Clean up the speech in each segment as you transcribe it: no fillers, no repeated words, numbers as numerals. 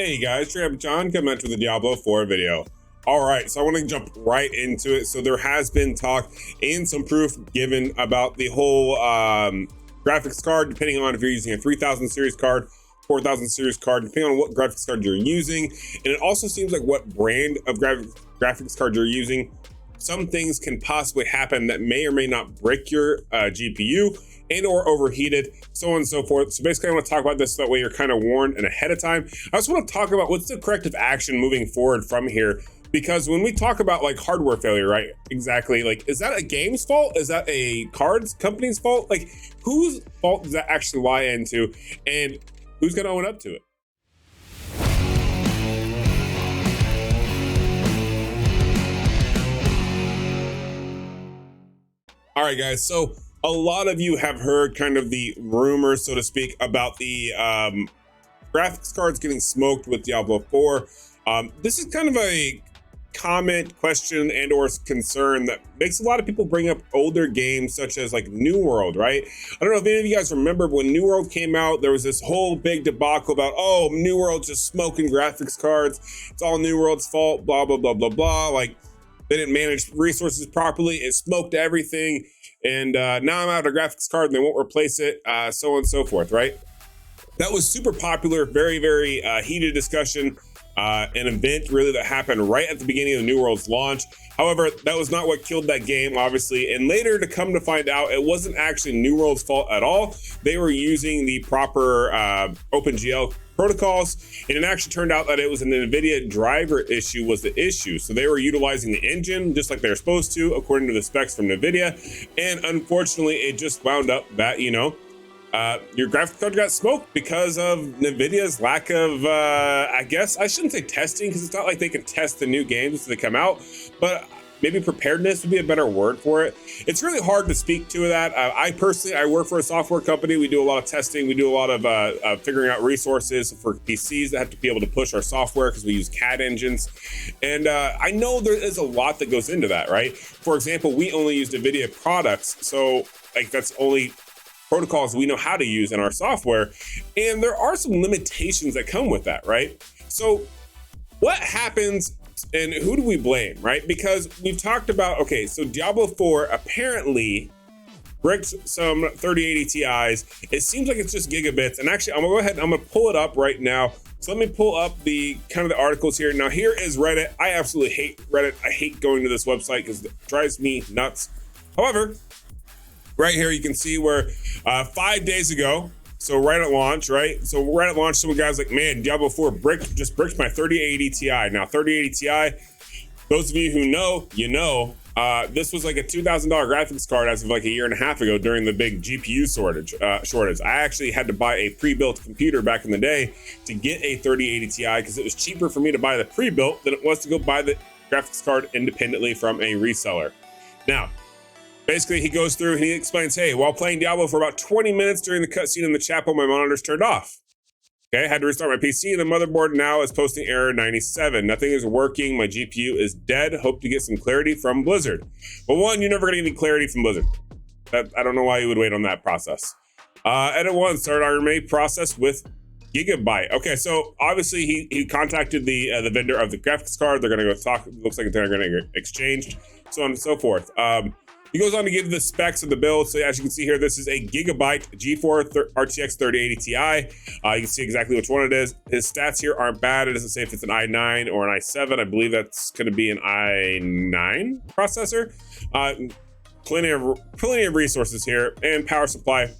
Hey guys, John coming at you with the Diablo 4 video. All right, so I want to jump right into it. So there has been talk and some proof given about the whole graphics card, depending on if you're using a 3000 series card, 4000 series card, depending on what graphics card you're using. And it also seems like what brand of graphics card you're using. Some things can possibly happen that may or may not break your GPU and or overheated, so on and so forth. So basically I want to talk about this so that way you're kind of warned and ahead of time. I also want to talk about what's the corrective action moving forward from here, because when we talk about like hardware failure, right? Exactly, like, is that a game's fault? Is that a cards company's fault? Like, whose fault does that actually lie into, and who's gonna own up to it? All right, guys, so a lot of you have heard kind of the rumors, so to speak, about the graphics cards getting smoked with Diablo 4. This is kind of a comment, question, and or concern that makes a lot of people bring up older games such as like New World, right? I don't know if any of you guys remember when New World came out, there was this whole big debacle about, oh, New World's just smoking graphics cards. It's all New World's fault, blah, blah, blah, blah, blah. Like, they didn't manage resources properly. It smoked everything. And now I'm out of a graphics card and they won't replace it, so on and so forth, right? That was super popular, very, very heated discussion, an event really that happened right at the beginning of the New World's launch. However, that was not what killed that game, obviously. And later to come to find out, it wasn't actually New World's fault at all. They were using the proper OpenGL protocols, and it actually turned out that it was an NVIDIA driver issue was the issue. So they were utilizing the engine just like they're supposed to, according to the specs from NVIDIA. And unfortunately, it just wound up that, you know, your graphics card got smoked because of NVIDIA's lack of, I guess, I shouldn't say testing, because it's not like they can test the new games as they come out, but maybe preparedness would be a better word for it. It's really hard to speak to that. I work for a software company. We do a lot of testing. We do a lot of figuring out resources for PCs that have to be able to push our software because we use CAD engines. And I know there is a lot that goes into that, right? For example, we only use NVIDIA products. So like that's only protocols we know how to use in our software. And there are some limitations that come with that, right? So what happens and who do we blame, right? Because we've talked about, okay, so Diablo 4 apparently bricked some 3080 Ti's. It seems like it's just gigabits. And actually, I'm gonna go ahead and I'm gonna pull it up right now. So let me pull up the kind of the articles here. Now here is Reddit. I absolutely hate Reddit. I hate going to this website because it drives me nuts. However, right here you can see where 5 days ago, so right at launch, right? So right at launch, some guys like, man, Diablo 4 just bricked my 3080 Ti. Now 3080 Ti, those of you who know, you know, this was like a $2,000 graphics card as of like a year and a half ago during the big GPU shortage. I actually had to buy a pre-built computer back in the day to get a 3080 Ti because it was cheaper for me to buy the pre-built than it was to go buy the graphics card independently from a reseller. Now, basically, he goes through and he explains, hey, while playing Diablo for about 20 minutes during the cutscene in the chapel, my monitor's turned off. Okay, I had to restart my PC. The motherboard now is posting error 97. Nothing is working. My GPU is dead. Hope to get some clarity from Blizzard. Well, one, you're never going to get any clarity from Blizzard. I don't know why you would wait on that process. Edit 1, start RMA process with Gigabyte. Okay, so obviously he contacted the vendor of the graphics card. They're going to go talk. Looks like they're going to get exchanged, so on and so forth. He goes on to give the specs of the build. So as you can see here, this is a Gigabyte G4 RTX 3080 Ti. You can see exactly which one it is. His stats here aren't bad. It doesn't say if it's an i9 or an i7. I believe that's going to be an i9 processor. Plenty of resources here, and power supply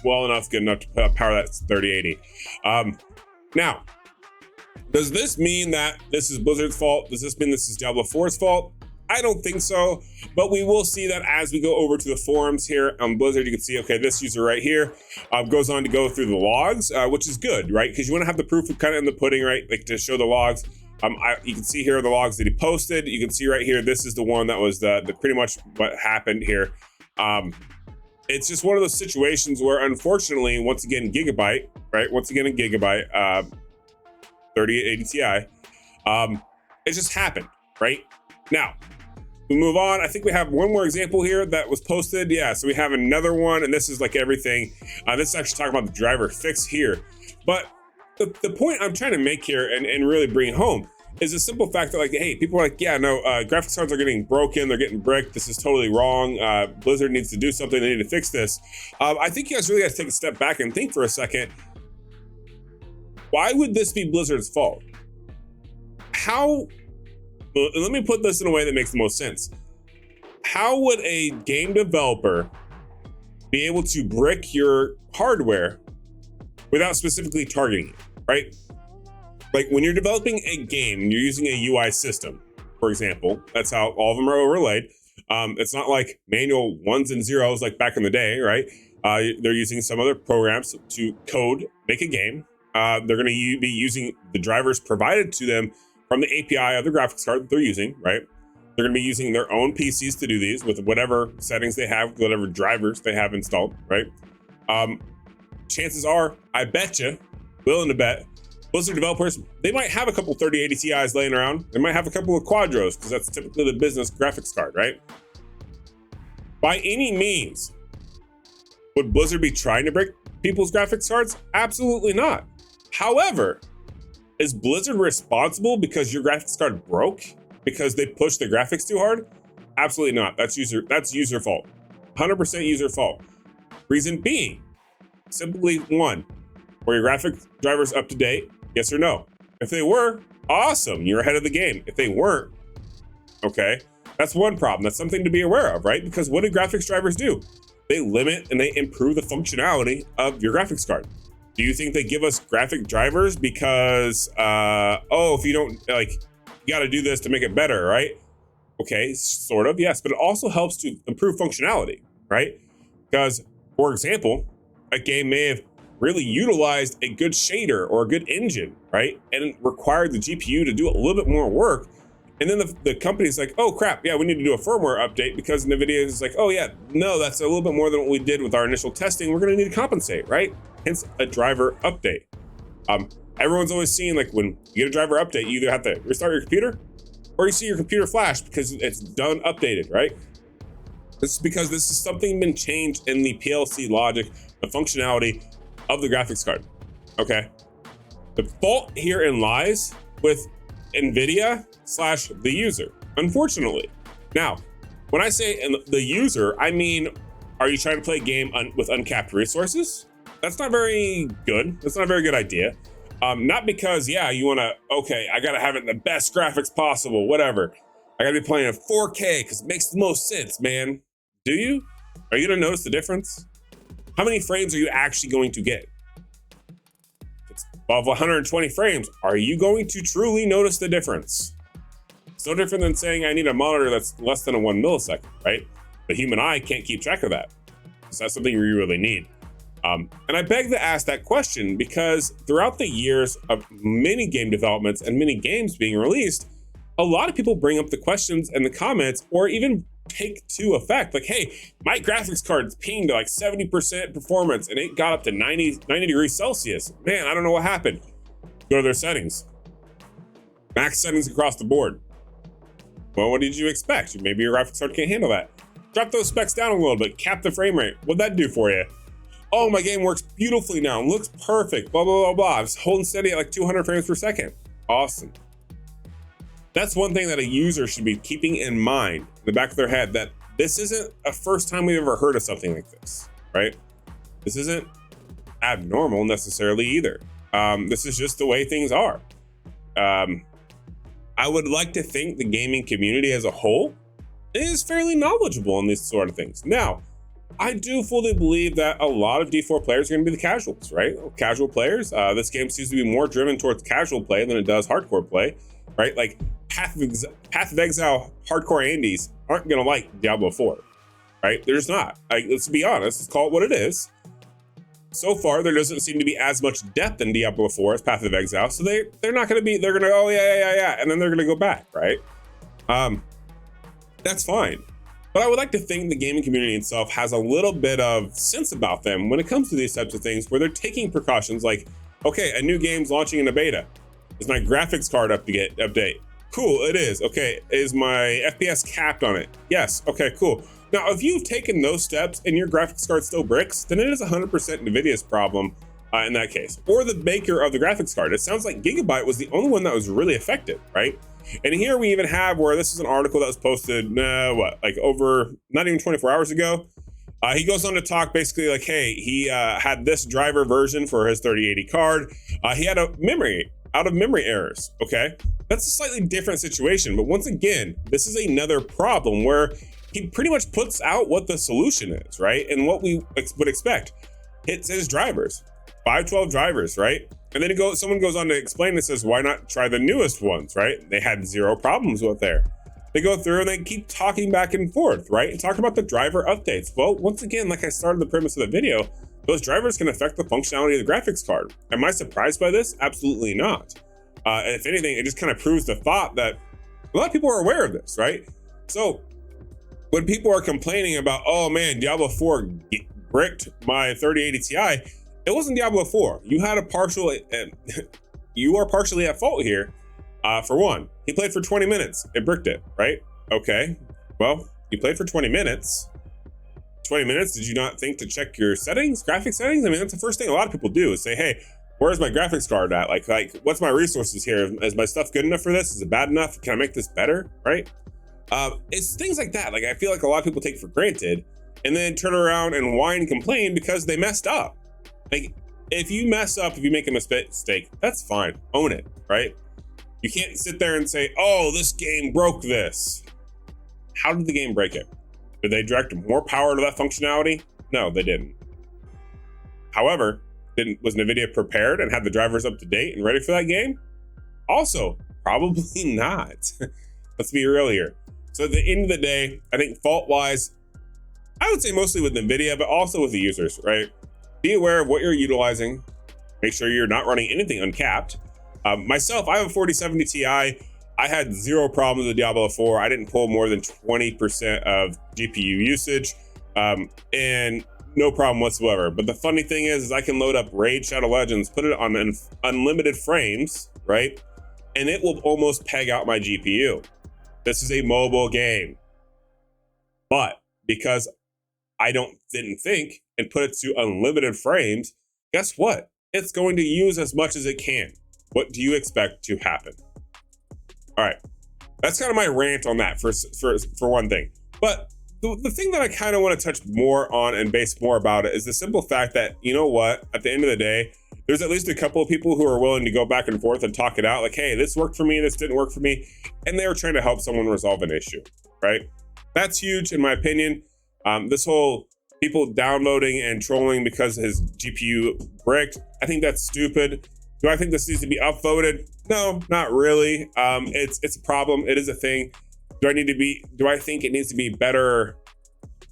well enough, good enough to power that 3080. Now, does this mean that this is Blizzard's fault? Does this mean this is Diablo 4's fault? I don't think so, but we will see that as we go over to the forums here on Blizzard. You can see, okay, this user right here goes on to go through the logs, which is good, right? Because you want to have the proof kind of in the pudding, right? Like to show the logs. You can see here the logs that he posted. You can see right here, this is the one that was the pretty much what happened here. It's just one of those situations where, unfortunately, once again, Gigabyte, right? Once again, a Gigabyte 3080 Ti, it just happened, right? Now, we move on. I think we have one more example here that was posted. Yeah, so we have another one, and this is like everything. This is actually talking about the driver fix here. But the point I'm trying to make here and really bring home is a simple fact that, like, hey, people are like, yeah, no, graphics cards are getting broken, they're getting bricked, this is totally wrong, Blizzard needs to do something, they need to fix this. I think you guys really got to take a step back and think for a second, why would this be Blizzard's fault? How, well, let me put this in a way that makes the most sense. How would a game developer be able to brick your hardware without specifically targeting it, right? Like when you're developing a game and you're using a UI system, for example, that's how all of them are overlaid. It's not like manual ones and zeros like back in the day, right? They're using some other programs to code, make a game. They're going to be using the drivers provided to them from the API of the graphics card that they're using, right? They're going to be using their own PCs to do these with whatever settings they have, whatever drivers they have installed, right? Chances are, I bet you, willing to bet, Blizzard developers, they might have a couple 3080 Ti's laying around. They might have a couple of Quadros because that's typically the business graphics card, right? By any means, would Blizzard be trying to break people's graphics cards? Absolutely not. However, is Blizzard responsible because your graphics card broke because they pushed the graphics too hard? Absolutely not. That's user fault. 100% user fault. Reason being, simply one, were your graphic drivers up to date? Yes or no? If they were, awesome, you're ahead of the game. If they weren't, okay, that's one problem. That's something to be aware of, right? Because what do graphics drivers do? They limit and they improve the functionality of your graphics card. Do you think they give us graphic drivers because, if you don't, like, you gotta do this to make it better, right? Okay, sort of, yes, but it also helps to improve functionality, right? Because, for example, a game may have really utilized a good shader or a good engine, right? And it required the GPU to do a little bit more work. And then the company's like, oh crap, yeah, we need to do a firmware update because NVIDIA is like, oh yeah, no, that's a little bit more than what we did with our initial testing. We're gonna need to compensate, right? Hence a driver update. Everyone's always seen, like, when you get a driver update, you either have to restart your computer or you see your computer flash because it's done updated, right? This is because this is something been changed in the PLC logic, the functionality of the graphics card, okay? The fault herein lies with NVIDIA / the user, unfortunately. Now, when I say the user, I mean, are you trying to play a game with uncapped resources? That's not very good. That's not a very good idea. Not because, yeah, you wanna, okay, I gotta have it in the best graphics possible, whatever. I gotta be playing in 4K because it makes the most sense, man. Do you? Are you gonna notice the difference? How many frames are you actually going to get? If it's above 120 frames, are you going to truly notice the difference? It's no different than saying I need a monitor that's less than a 1 millisecond, right? The human eye can't keep track of that. So that's something you really need. And I beg to ask that question because throughout the years of many game developments and many games being released, a lot of people bring up the questions and the comments or even take to effect, like, hey, my graphics card's pinged to like 70% performance and it got up to 90 degrees Celsius. Man, I don't know what happened. Go to their settings. Max settings across the board. Well, what did you expect? Maybe your graphics card can't handle that. Drop those specs down a little bit, cap the frame rate. What'd that do for you? Oh, my game works beautifully now, looks perfect, blah, blah, blah, blah. I was holding steady at like 200 frames per second. Awesome. That's one thing that a user should be keeping in mind in the back of their head, that this isn't a first time we've ever heard of something like this, right? This isn't abnormal necessarily either. This is just the way things are. I would like to think the gaming community as a whole is fairly knowledgeable on these sort of things. Now, I do fully believe that a lot of D4 players are going to be the casuals, right? Casual players. This game seems to be more driven towards casual play than it does hardcore play, right? Like Path of Exile hardcore Andes aren't going to like Diablo 4, right? They're just not. Like, let's be honest. Let's call it what it is. So far, there doesn't seem to be as much depth in Diablo 4 as Path of Exile, so they're not going to be. They're going to go, oh yeah, and then they're going to go back, right? That's fine. But I would like to think the gaming community itself has a little bit of sense about them when it comes to these types of things, where they're taking precautions like, okay, a new game's launching in a beta. Is my graphics card update? Cool, it is. Okay, is my FPS capped on it? Yes, okay, cool. Now, if you've taken those steps and your graphics card still bricks, then it is 100% NVIDIA's problem, in that case, or the maker of the graphics card. It sounds like Gigabyte was the only one that was really affected, right? And here we even have where this is an article that was posted, like over not even 24 hours ago. He goes on to talk basically like, hey, he had this driver version for his 3080 card. He had out of memory errors, okay? That's a slightly different situation, but once again, this is another problem where he pretty much puts out what the solution is, right? And what we would expect. Hits his drivers, 512 drivers, right? And then someone goes on to explain and says, why not try the newest ones, right? They had zero problems with there. They go through and they keep talking back and forth, right? And talk about the driver updates. Well, once again, like I started the premise of the video, those drivers can affect the functionality of the graphics card. Am I surprised by this? Absolutely not. And if anything, it just kind of proves the thought that a lot of people are aware of this, right? So when people are complaining about, oh man, Diablo 4 bricked my 3080 Ti, it wasn't Diablo 4. You had a partial, you are partially at fault here. For one, he played for 20 minutes. It bricked it, right? Okay, well, you played for 20 minutes. 20 minutes, did you not think to check your settings, graphics settings? I mean, that's the first thing a lot of people do is say, hey, where's my graphics card at? Like, what's my resources here? Is my stuff good enough for this? Is it bad enough? Can I make this better, right? It's things like that. Like, I feel like a lot of people take for granted and then turn around and whine and complain because they messed up. Like, if you mess up, if you make a mistake, that's fine. Own it, right? You can't sit there and say, oh, this game broke this. How did the game break it? Did they direct more power to that functionality? No, they didn't. However, was NVIDIA prepared and had the drivers up to date and ready for that game? Also, probably not. Let's be real here. So at the end of the day, I think fault-wise, I would say mostly with NVIDIA, but also with the users, right? Be aware of what you're utilizing. Make sure you're not running anything uncapped. Myself, I have a 4070 Ti. I had zero problems with Diablo 4. I didn't pull more than 20% of GPU usage, and no problem whatsoever. But the funny thing is I can load up Raid Shadow Legends, put it on unlimited frames, right? And it will almost peg out my GPU. This is a mobile game. But because I didn't think and put it to unlimited frames, guess what? It's going to use as much as it can. What do you expect to happen? All right, that's kind of my rant on that for one thing. But the thing that I kind of want to touch more on and base more about it is the simple fact that, you know what, at the end of the day, there's at least a couple of people who are willing to go back and forth and talk it out. Like, hey, this worked for me, this didn't work for me. And they were trying to help someone resolve an issue, right? That's huge in my opinion. This whole people downloading and trolling because his GPU bricked, I think that's stupid. Do I think this needs to be upvoted? No, not really. It's a problem. It is a thing. Do I think it needs to be better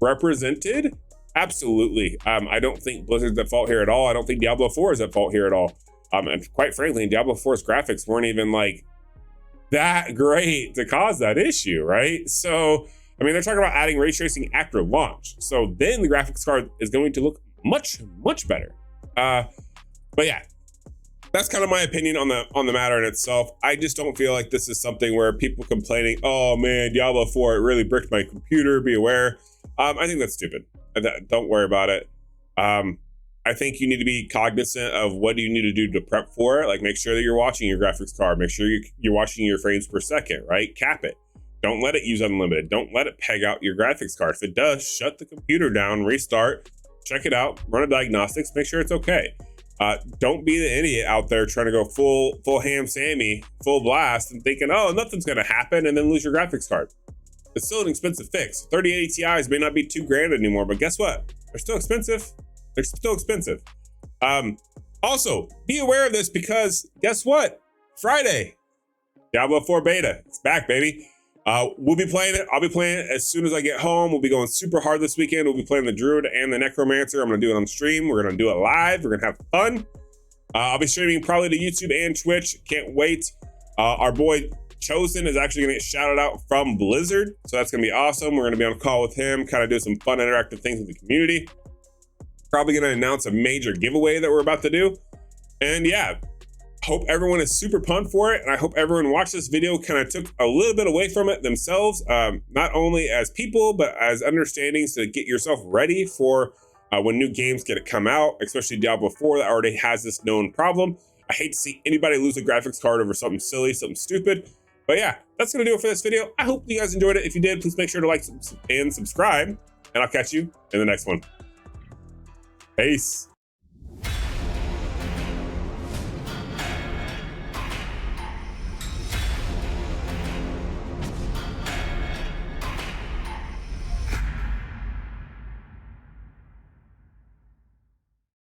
represented? Absolutely. I don't think Blizzard's at fault here at all. I don't think Diablo 4 is at fault here at all. And quite frankly, Diablo 4's graphics weren't even like that great to cause that issue, right? So, I mean, they're talking about adding ray tracing after launch. So then the graphics card is going to look much, much better. But yeah, that's kind of my opinion on the matter in itself. I just don't feel like this is something where people complaining, oh man, Diablo 4, it really bricked my computer, be aware. I think that's stupid. Don't worry about it. I think you need to be cognizant of what do you need to do to prep for it. Like, make sure that you're watching your graphics card. Make sure you're watching your frames per second, right? Cap it. Don't let it use unlimited. Don't let it peg out your graphics card. If it does, shut the computer down, restart, check it out, run a diagnostics, make sure it's okay. Don't be the idiot out there trying to go full ham Sammy, full blast, and thinking, oh, nothing's gonna happen, and then lose your graphics card. It's still an expensive fix. 3080 Ti's may not be $2,000 anymore, but guess what? They're still expensive. They're still expensive. Also, be aware of this because guess what? Friday, Diablo 4 beta. It's back, baby. We'll be playing it. I'll be playing it as soon as I get home. We'll be going super hard this weekend. We'll be playing the Druid and the Necromancer. I'm going to do it on stream. We're going to do it live. We're going to have fun. I'll be streaming probably to YouTube and Twitch. Can't wait. Our boy Chosen is actually going to get shouted out from Blizzard. So that's going to be awesome. We're going to be on a call with him, kind of do some fun interactive things with the community. Probably going to announce a major giveaway that we're about to do. And yeah, hope everyone is super pumped for it. And I hope everyone watched this video, kind of took a little bit away from it themselves, not only as people, but as understandings to get yourself ready for when new games get to come out, especially Diablo 4 that already has this known problem. I hate to see anybody lose a graphics card over something silly, something stupid. But yeah, that's gonna do it for this video. I hope you guys enjoyed it. If you did, please make sure to like and subscribe, and I'll catch you in the next one. Peace.